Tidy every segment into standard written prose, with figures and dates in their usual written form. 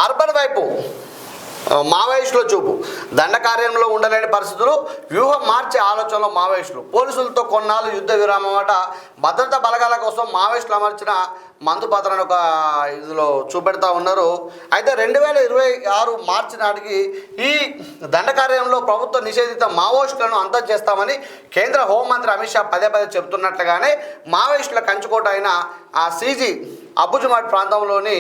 Urban వైపు మావోయిస్టుల చూపు, దండకార్యంలో ఉండలేని పరిస్థితులు, వ్యూహం మార్చే ఆలోచనలో మావోయిస్టులు. పోలీసులతో కొన్నాళ్ళు యుద్ధ విరామం అట. భద్రతా బలగాల కోసం మావోయిస్టులు అమర్చిన మందు పాత్రను ఒక ఇందులో చూపెడతా ఉన్నారు. అయితే 2026 మార్చి నాటికి ఈ దండకార్యంలో ప్రభుత్వ నిషేధిత మావోయిస్టులను అంతం చేస్తామని కేంద్ర హోంమంత్రి అమిత్ షా పదే చెబుతున్నట్లుగానే మావోయిస్టుల కంచుకోట అయిన ఆ సీజీ అబుజుమాడ్ ప్రాంతంలోని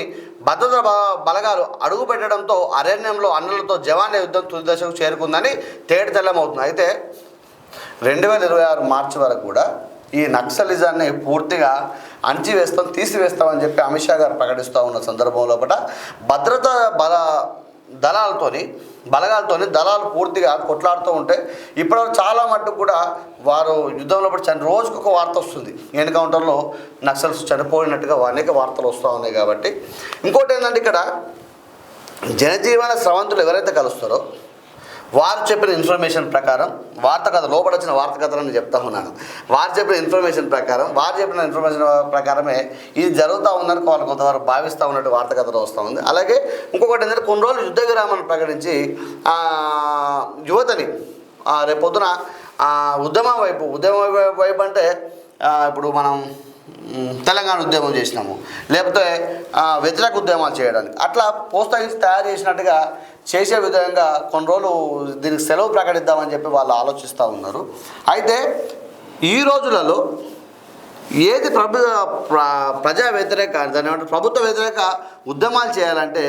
భద్రతా బలగాలు అడుగుపెట్టడంతో అరణ్యంలో అన్నులతో జవాన్ల యుద్ధం తుది దశకు చేరుకుందని తేటతెల్లమవుతుంది. అయితే 2026 మార్చి వరకు కూడా ఈ నక్సలిజాన్ని పూర్తిగా అణచివేస్తాం, తీసివేస్తామని చెప్పి అమిత్ షా గారు ప్రకటిస్తూ ఉన్న సందర్భంలో భద్రతా బలగాలతోని దళాలు పూర్తిగా కొట్లాడుతూ ఉంటే ఇప్పటివరకు చాలా మట్టుకు కూడా వారు యుద్ధంలో రోజుకు ఒక వార్త వస్తుంది. ఎన్కౌంటర్లో నక్సల్స్ చనిపోయినట్టుగా అనేక వార్తలు వస్తూ ఉన్నాయి. కాబట్టి ఇంకోటి ఏంటంటే ఇక్కడ జనజీవన స్రవంతులు ఎవరైతే కలుస్తారో వారు చెప్పిన ఇన్ఫర్మేషన్ ప్రకారం వార్త కథ లోపడొచ్చిన వార్త కథలను చెప్తా ఉన్నాను. వారు చెప్పిన ఇన్ఫర్మేషన్ ప్రకారమే ఇది జరుగుతూ ఉందని వాళ్ళు కొంతవరకు భావిస్తూ ఉన్నట్టు వార్త కథలో వస్తూ ఉంది. అలాగే ఇంకొకటి ఏంటంటే కొన్ని రోజులు యుద్ధ విరామాన్ని ప్రకటించి యువతని రేపొద్దున ఉద్యమం వైపు అంటే ఇప్పుడు మనం తెలంగాణ ఉద్యమం చేసినాము, లేకపోతే వ్యతిరేక ఉద్యమాలు చేయడానికి అట్లా ప్రోత్సహించి తయారు చేసినట్టుగా చేసే విధంగా కొన్ని రోజులు దీనికి సెలవు ప్రకటిద్దామని చెప్పి వాళ్ళు ఆలోచిస్తూ ఉన్నారు. అయితే ఈ రోజులలో ఏది ప్రజా వ్యతిరేక దాని ఏమంటే ప్రభుత్వ వ్యతిరేక ఉద్యమాలు చేయాలంటే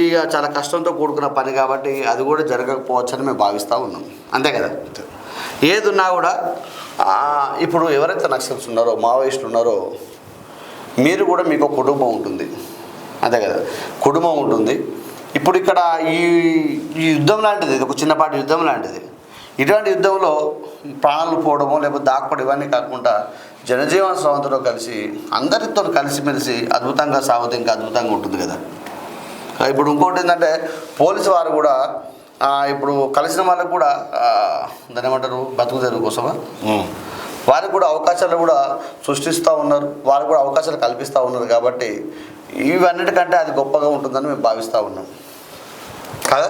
ఇక చాలా కష్టంతో కూడుకున్న పని కాబట్టి అది కూడా జరగకపోవచ్చని మేము భావిస్తూ ఉన్నాం. అంతే కదా. ఏది ఉన్నా కూడా ఇప్పుడు ఎవరైతే నక్సల్స్ ఉన్నారో మావోయిస్టులు ఉన్నారో మీరు కూడా మీకు ఒక కుటుంబం ఉంటుంది. అంతే కదా, కుటుంబం ఉంటుంది. ఇప్పుడు ఇక్కడ ఈ యుద్ధం లాంటిది, ఇది ఒక చిన్నపాటి యుద్ధం లాంటిది. ఇటువంటి యుద్ధంలో ప్రాణాలు పోవడమో లేకపోతే దాక్కోవడం ఇవన్నీ కాకుండా జనజీవన స్రవంతిలో కలిసి అందరితో కలిసిమెలిసి అద్భుతంగా సాగుతూ ఇంకా అద్భుతంగా ఉంటుంది కదా. ఇప్పుడు ఇంకోటి ఏంటంటే పోలీసు వారు కూడా ఇప్పుడు కలిసిన వాళ్ళకు కూడా దాని ఏమంటారు బతుకు తెరువు కోసమా వారికి కూడా అవకాశాలు కూడా సృష్టిస్తూ ఉన్నారు, వారికి కూడా అవకాశాలు కల్పిస్తూ ఉన్నారు. కాబట్టి ఇవన్నిటికంటే అది గొప్పగా ఉంటుందని మేము భావిస్తూ ఉన్నాం కదా.